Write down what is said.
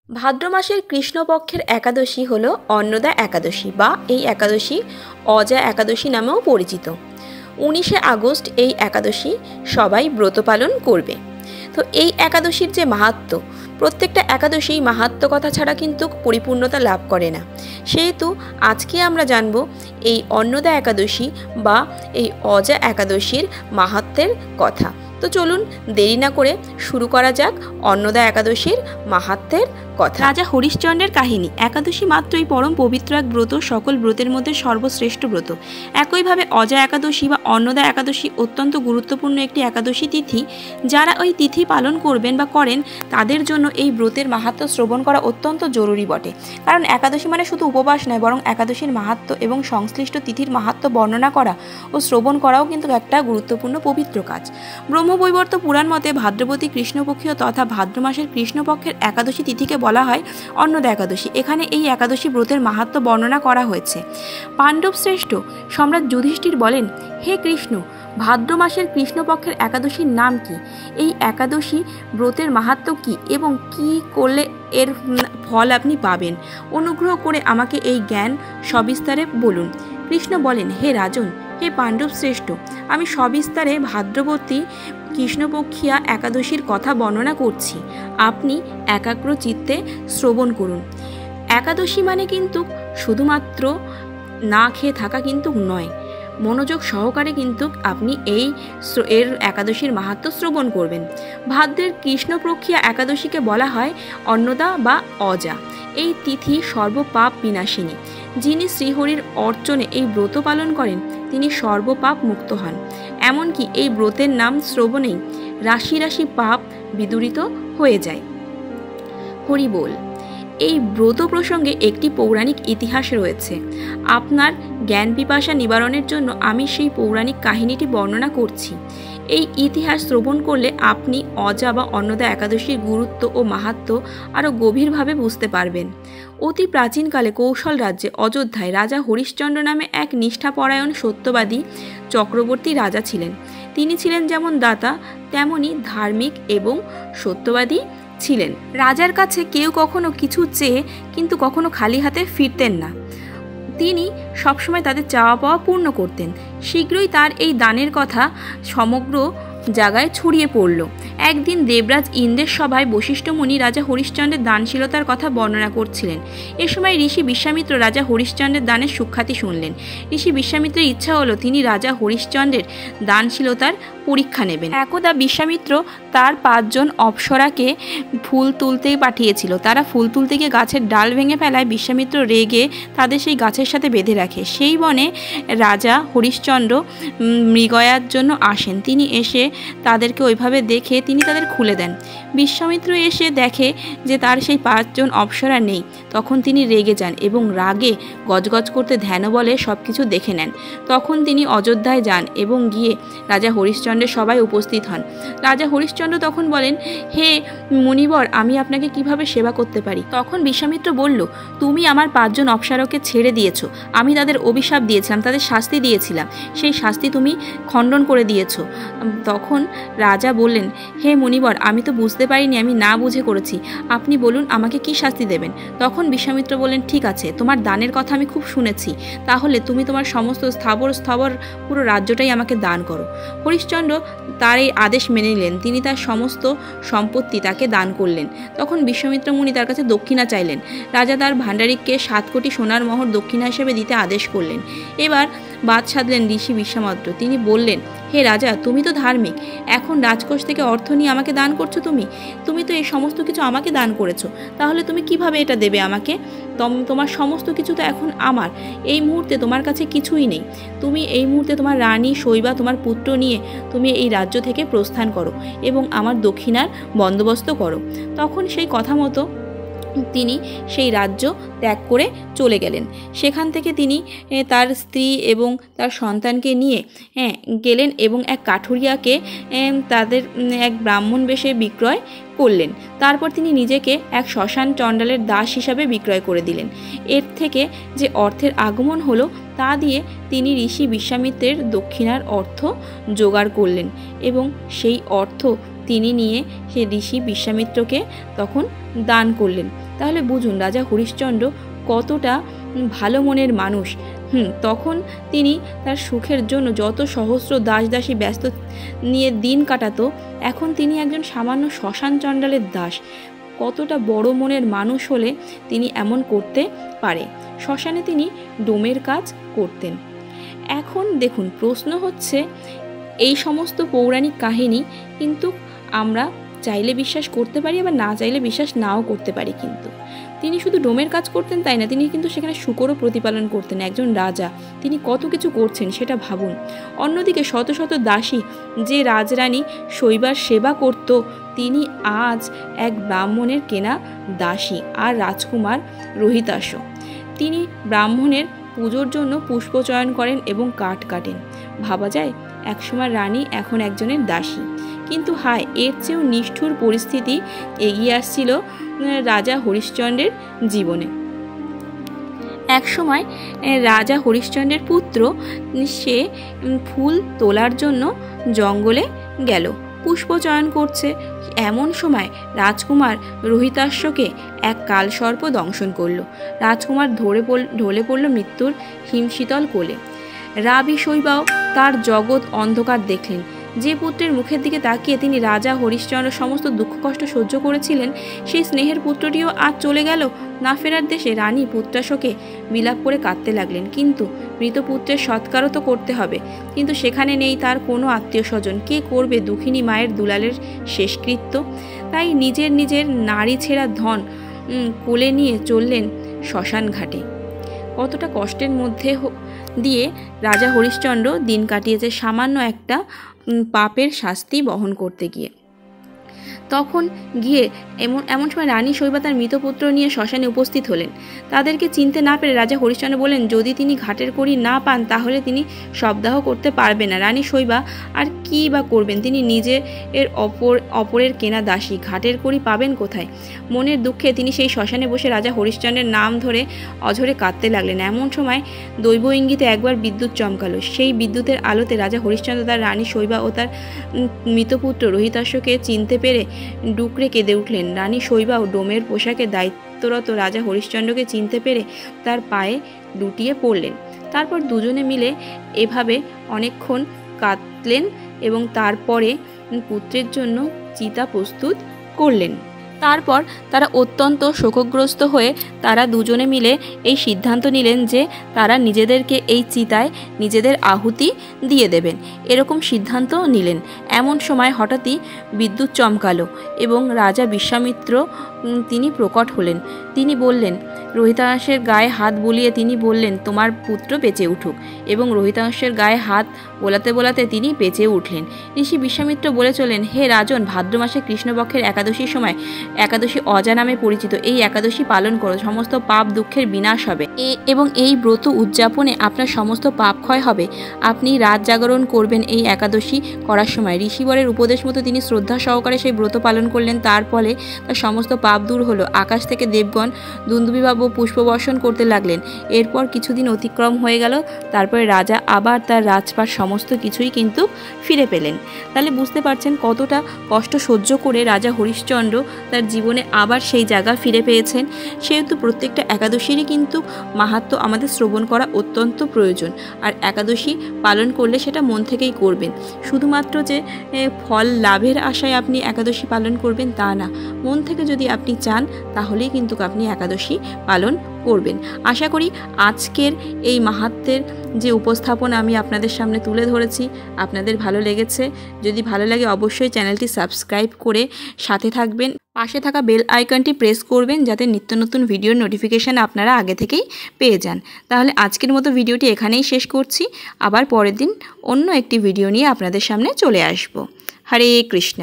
ভাদ্র মাসের কৃষ্ণপক্ষের একাদশী হল অন্নদা একাদশী বা এই একাদশী অজা একাদশী নামেও পরিচিত। 19শে আগস্ট এই একাদশী সবাই ব্রত পালন করবে। তো এই একাদশীর যে মাহাত্ম্য, প্রত্যেকটা একাদশী মাহাত্ম্য কথা ছাড়া কিন্তু পরিপূর্ণতা লাভ করে না। সেহেতু আজকে আমরা জানব এই অন্নদা একাদশী বা এই অজা একাদশীর মাহাত্ম্যের কথা। তো চলুন দেরি না করে শুরু করা যাক অন্নদা একাদশীর মাহাত্ম্যের কথা। রাজা হরিশ্চন্দ্রের কাহিনী। একাদশী মাত্রই পরম পবিত্র এক ব্রত, সকল ব্রতের মধ্যে সর্বশ্রেষ্ঠ ব্রত। একইভাবে অজা একাদশী বা অন্নদা একাদশী অত্যন্ত গুরুত্বপূর্ণ একটি একাদশী তিথি। যারা ওই তিথি পালন করবেন বা করেন তাদের জন্য এই ব্রতের মাহাত্ম্য শ্রবণ করা অত্যন্ত জরুরি বটে। কারণ একাদশী মানে শুধু উপবাস নয়, বরং একাদশীর মাহাত্ম্য এবং সংশ্লিষ্ট তিথির মাহাত্ম্য বর্ণনা করা ও শ্রবণ করাও কিন্তু একটা গুরুত্বপূর্ণ পবিত্র কাজ। ব্রহ্মবৈবর্ত পুরাণ মতে ভাদ্রবতী কৃষ্ণপক্ষীয় তথা ভাদ্র মাসের কৃষ্ণপক্ষের একাদশী তিথিকে বলা হয় অন্নদা একাদশী। এখানে এই একাদশী ব্রতের মাহাত্ম্য বর্ণনা করা হয়েছে। পাণ্ডব শ্রেষ্ঠ সম্রাট যুধিষ্ঠির বলেন, হে কৃষ্ণ, ভাদ্র মাসের কৃষ্ণপক্ষের একাদশীর নাম কি? এই একাদশী ব্রতের মাহাত্ম্য কি এবং কি করলে এর ফল আপনি পাবেন? অনুগ্রহ করে আমাকে এই জ্ঞান সবিস্তারে বলুন। কৃষ্ণ বলেন, হে রাজন, হে পাণ্ডব শ্রেষ্ঠ, আমি সবিস্তারে ভাদ্রবতী কৃষ্ণপক্ষিয়া একাদশীর কথা বর্ণনা করছি। আপনি একাগ্র চিত্তে শ্রবণ করুন। একাদশী মানে কিন্তু শুধুমাত্র না খেয়ে থাকা কিন্তু নয়, মনোযোগ সহকারে কিন্তু আপনি এর একাদশীর মাহাত্ম্য শ্রবণ করবেন। ভাদ্রের কৃষ্ণপক্ষিয়া একাদশীকে বলা হয় অন্নদা বা অজা। এই তিথি সর্বপাপ বিনাশিনী। যিনি শ্রীহরির অর্চনে এই ব্রত পালন করেন তিনি সর্বপাপ মুক্ত হন। এমনকি এই ব্রতের নাম শ্রবণেই রাশি রাশি পাপ বিদূরিত হয়ে যায়। হরি বল। এই ব্রত প্রসঙ্গে একটি পৌরাণিক ইতিহাস রয়েছে। আপনার জ্ঞান পিপাসা নিবারণের জন্য আমি সেই পৌরাণিক কাহিনীটি বর্ণনা করছি। এই ইতিহাস শ্রবণ করলে আপনি অজা বা অন্নদা একাদশীর গুরুত্ব ও মাহাত্ম্য আরও গভীরভাবে বুঝতে পারবেন। অতি প্রাচীনকালে কৌশল রাজ্যে অযোধ্যায় রাজা হরিশ্চন্দ্র নামে এক নিষ্ঠাপরায়ণ সত্যবাদী চক্রবর্তী রাজা ছিলেন। তিনি ছিলেন যেমন দাতা তেমনি ধার্মিক এবং সত্যবাদী ছিলেন। রাজার কাছে কেউ কখনো কিছু চেয়ে কিন্তু কখনো খালি হাতে ফিরতেন না। তিনি সবসময় তাদের চাওয়া পাওয়া পূর্ণ করতেন। শীঘ্রই তার এই দানের কথা সমগ্র জায়গায় ছড়িয়ে পড়ল। একদিন দেবরাজ ইন্দ্রের সভায় বশিষ্ঠ মুনি রাজা হরিশ্চন্দ্রের দানশীলতার কথা বর্ণনা করছিলেন। এ সময় ঋষি বিশ্বামিত্র রাজা হরিশ্চন্দ্রের দানের সুখ্যাতি শুনলেন। ঋষি বিশ্বামিত্রের ইচ্ছা হলো তিনি রাজা হরিশ্চন্দ্রের দানশীলতার পরীক্ষা নেবেন। একদা বিশ্বামিত্র তার 5 জন অপ্সরাকে ফুল তুলতে পাঠিয়েছিল। তারা ফুল তুলতে গিয়ে গাছের ডাল ভেঙে ফেলায় বিশ্বামিত্র রেগে তাদের সেই গাছের সাথে বেঁধে রাখে। সেই বনে রাজা হরিশ্চন্দ্র মৃগয়ার জন্য আসেন। তিনি এসে তাদেরকে ওইভাবে দেখে তিনি তাদের খুলে দেন। বিশ্বামিত্র এসে দেখে যে তার সেই 5 জন অপ্সরা নেই। তখন তিনি রেগে যান এবং রাগে গজগজ করতে ধ্যান বলে সব কিছু দেখে নেন। তখন তিনি অযোধ্যায় যান এবং গিয়ে রাজা হরিশ্চন্দ্রের সভায় উপস্থিত হন। রাজা হরিশ্চন্দ্র তখন বলেন, হে মুনিবর, আমি আপনাকে কিভাবে সেবা করতে পারি? তখন বিশ্বামিত্র বলল, তুমি আমার 5 জন অপ্সরাকে ছেড়ে দিয়েছ। আমি তাদের অভিশাপ দিয়েছিলাম, তাদের শাস্তি দিয়েছিলাম, সেই শাস্তি তুমি খণ্ডন করে দিয়েছ। তখন রাজা বললেন, হে মুনিবর, আমি তো বুঝতে পারিনি, আমি না বুঝে করেছি, আপনি বলুন আমাকে কি শাস্তি দেবেন? তখন বিশ্বামিত্র বললেন, ঠিক আছে, তোমার দানের কথা আমি খুব শুনেছি, তাহলে তুমি তোমার সমস্ত স্থাবর পুরো রাজ্যটাই আমাকে দান করো। হরিশ্চন্দ্র তার এই আদেশ মেনে নিলেন। তিনি তার সমস্ত সম্পত্তি তাকে দান করলেন। তখন বিশ্বামিত্র মুনি তার কাছে দক্ষিণা চাইলেন। রাজা তার ভাণ্ডারিককে 7 কোটি সোনার মোহর দক্ষিণা হিসেবে দিতে আদেশ করলেন। এবার বাদ সাধলেন ঋষি বিশ্বামিত্র। তিনি বললেন, হে রাজা, তুমি তো ধার্মিক, এখন রাজকোষ থেকে অর্থ নিয়ে আমাকে দান করছো। তুমি তো এই সমস্ত কিছু আমাকে দান করেছো, তাহলে তুমি কিভাবে এটা দেবে আমাকে? তোমার সমস্ত কিছু তো এখন আমার। এই মুহূর্তে তোমার কাছে কিছুই নেই। তুমি এই মুহূর্তে তোমার রানী শৈবা, তোমার পুত্র নিয়ে তুমি এই রাজ্য থেকে প্রস্থান করো এবং আমার দক্ষিণার বন্দোবস্ত করো। তখন সেই কথা মতো তিনি সেই রাজ্য ত্যাগ করে চলে গেলেন। সেখান থেকে তিনি তার স্ত্রী এবং তার সন্তানকে নিয়ে গেলেন এবং এক কাঠুরিয়াকে তাদের এক ব্রাহ্মণ বেশে বিক্রয় করলেন। তারপর তিনি নিজেকে এক শ্মশান চণ্ডালের দাস হিসাবে বিক্রয় করে দিলেন। এর থেকে যে অর্থের আগমন হলো তা দিয়ে তিনি ঋষি বিশ্বামিত্রের দক্ষিণার অর্থ জোগাড় করলেন এবং সেই অর্থ তিনি নিয়ে সে ঋষি বিশ্বামিত্রকে তখন দান করলেন। তাহলে বুঝুন রাজা হরিশ্চন্দ্র কতটা ভালো মনের মানুষ। তখন তিনি তার সুখের জন্য যত সহস্র দাস দাসী ব্যস্ত নিয়ে দিন কাটাতো, এখন তিনি একজন সামান্য শ্মশান চণ্ডালের দাস। কতটা বড় মনের মানুষ হলে তিনি এমন করতে পারে। শ্মশানে তিনি ডোমের কাজ করতেন। এখন দেখুন, প্রশ্ন হচ্ছে এই সমস্ত পৌরাণিক কাহিনী কিন্তু আমরা চাইলে বিশ্বাস করতে পারি, আবার না চাইলে বিশ্বাস নাও করতে পারি। কিন্তু তিনি শুধু ডোমের কাজ করতেন তাই না, তিনি কিন্তু সেখানে শূকরও প্রতিপালন করতেন। একজন রাজা, তিনি কত কিছু করছেন সেটা ভাবুন। অন্যদিকে শত শত দাসী যে রাজরানী শৈবার সেবা করত, তিনি আজ এক ব্রাহ্মণের কেনা দাসী। আর রাজকুমার রোহিতাশ, তিনি ব্রাহ্মণের পুজোর জন্য পুষ্প চয়ন করেন এবং কাঠ কাটেন। ভাবা যায়, একসময় রানী, এখন একজনের দাসী। কিন্তু হায়, এর চেয়েও নিষ্ঠুর পরিস্থিতি এগিয়ে আসছিল রাজা হরিশ্চন্দ্রের জীবনে। একসময় রাজা হরিশ্চন্দ্রের পুত্র সে ফুল তোলার জন্য জঙ্গলে গেল, পুষ্প চয়ন করছে। এমন সময় রাজকুমার রোহিতাশ্বকে এক কালসর্প দংশন করল। রাজকুমার ঢলে পড়ল মৃত্যুর হিমশীতল কোলে। রাবি শৈবাও তার জগৎ অন্ধকার দেখলেন। যে পুত্রের মুখের দিকে তাকিয়ে তিনি রাজা হরিশ্চন্দ্র সমস্ত দুঃখ কষ্ট সহ্য করেছিলেন, সেই স্নেহের পুত্রটিও আজ চলে গেল না ফেরার দেশে। রানী পুত্রাশোকে বিলাপ করে কাঁদতে লাগলেন। কিন্তু মৃত পুত্রের সৎকারও তো করতে হবে, কিন্তু সেখানে নেই তার কোনো আত্মীয় স্বজন। কে করবে দুঃখিনী মায়ের দুলালের শেষকৃত্য? তাই নিজের নারী ছেঁড়া ধন কোলে নিয়ে চললেন শ্মশান ঘাটে। কতটা কষ্টের মধ্যে দিয়ে রাজা হরিশ্চন্দ্র দিন কাটিয়েছে সামান্য একটা পাপের শাস্তি বহন করতে গিয়ে। তখন গিয়ে এমন সময় রানী শৈবা তার মৃতপুত্র নিয়ে শ্মশানে উপস্থিত হলেন। তাদেরকে চিনতে না পেরে রাজা হরিশ্চন্দ্র বলেন, যদি তিনি ঘাটের কড়ি না পান তাহলে তিনি শবদাহ করতে পারবেন না। রানী শৈবা আর কি বা করবেন, তিনি নিজের অপরের কেনা দাসী, ঘাটের কড়ি পাবেন কোথায়? মনের দুঃখে তিনি সেই শ্মশানে বসে রাজা হরিশ্চন্দ্রের নাম ধরে অঝরে কাঁদতে লাগলেন। এমন সময় দৈব ইঙ্গিতে একবার বিদ্যুৎ চমকালো। সেই বিদ্যুতের আলোতে রাজা হরিশ্চন্দ্র তার রানী শৈবা ও তার মৃতপুত্র রোহিতাশ্বকে চিনতে পেরে ডুকরে কেঁদে উঠলেন। রানী শৈবাও ডোমের পোশাকে দায়িত্বরত রাজা হরিশ্চন্দ্রকে চিনতে পেরে তার পায়ে লুটিয়ে পড়লেন। তারপর দুজনে মিলে এভাবে অনেকক্ষণ কাঁদলেন এবং তারপরে পুত্রের জন্য চিতা প্রস্তুত করলেন। তারপর তারা অত্যন্ত শোকগ্রস্ত হয়ে তারা দুজনে মিলে এই সিদ্ধান্ত নিলেন যে তারা নিজেদেরকে এই চিতায় নিজেদের আহুতি দিয়ে দেবেন, এরকম সিদ্ধান্ত নিলেন। এমন সময় হঠাৎই বিদ্যুৎ চমকালো এবং রাজা বিশ্বামিত্র তিনি প্রকট হলেন। তিনি বললেন, রোহিতাংশের গায়ে হাত বুলিয়ে তিনি বললেন, তোমার পুত্র বেঁচে উঠুক। এবং রোহিতাংশের গায়ে হাত বোলাতে তিনি বেঁচে উঠলেন। ঋষি বিশ্বামিত্র বলে চলেন, হে রাজন, ভাদ্র মাসে কৃষ্ণপক্ষের একাদশীর সময় একাদশী অজা নামে পরিচিত এই একাদশী পালন করো, সমস্ত পাপ দুঃখের বিনাশ হবে এবং এই ব্রত উদযাপনে আপনার সমস্ত পাপ ক্ষয় হবে। আপনি রাত জাগরণ করবেন এই একাদশী করার সময়। ঋষিবরের উপদেশ মতো তিনি শ্রদ্ধা সহকারে সেই ব্রত পালন করলেন। তার ফলে তার সমস্ত পাপ দূর হলো। আকাশ থেকে দেবগণ দুন্দুবিভাব ও পুষ্পবর্ষণ করতে লাগলেন। এরপর কিছুদিন অতিক্রম হয়ে গেল। তারপরে রাজা আবার তার রাজপাট সমস্ত কিছুই কিন্তু ফিরে পেলেন। তাহলে বুঝতে পারছেন কতটা কষ্ট সহ্য করে রাজা হরিশ্চন্দ্র তার জীবনে আবার সেই জায়গা ফিরে পেয়েছেন। সেহেতু প্রত্যেকটা একাদশীরই কিন্তু মাহাত্ম্য আমাদের শ্রবণ করা অত্যন্ত প্রয়োজন। আর একাদশী পালন করলে সেটা মন থেকেই করবেন। শুধুমাত্র যে ফল লাভের আশায় আপনি একাদশী পালন করবেন তা না, মন থেকে যদি আপনি চান তাহলেই কিন্তু আপনি একাদশী পালন করবেন। আশা করি আজকের এই মাহাত্ম্যের যে উপস্থাপনা আমি আপনাদের সামনে তুলে ধরেছি আপনাদের ভালো লেগেছে। যদি ভালো লাগে অবশ্যই চ্যানেলটি সাবস্ক্রাইব করে সাথে থাকবেন। পাশে থাকা বেল আইকনটি প্রেস করবেন যাতে নিত্য নতুন ভিডিওর নোটিফিকেশান আপনারা আগে থেকেই পেয়ে যান। তাহলে আজকের মতো ভিডিওটি এখানেই শেষ করছি। আবার পরের দিন অন্য একটি ভিডিও নিয়ে আপনাদের সামনে চলে আসব। হরে কৃষ্ণ।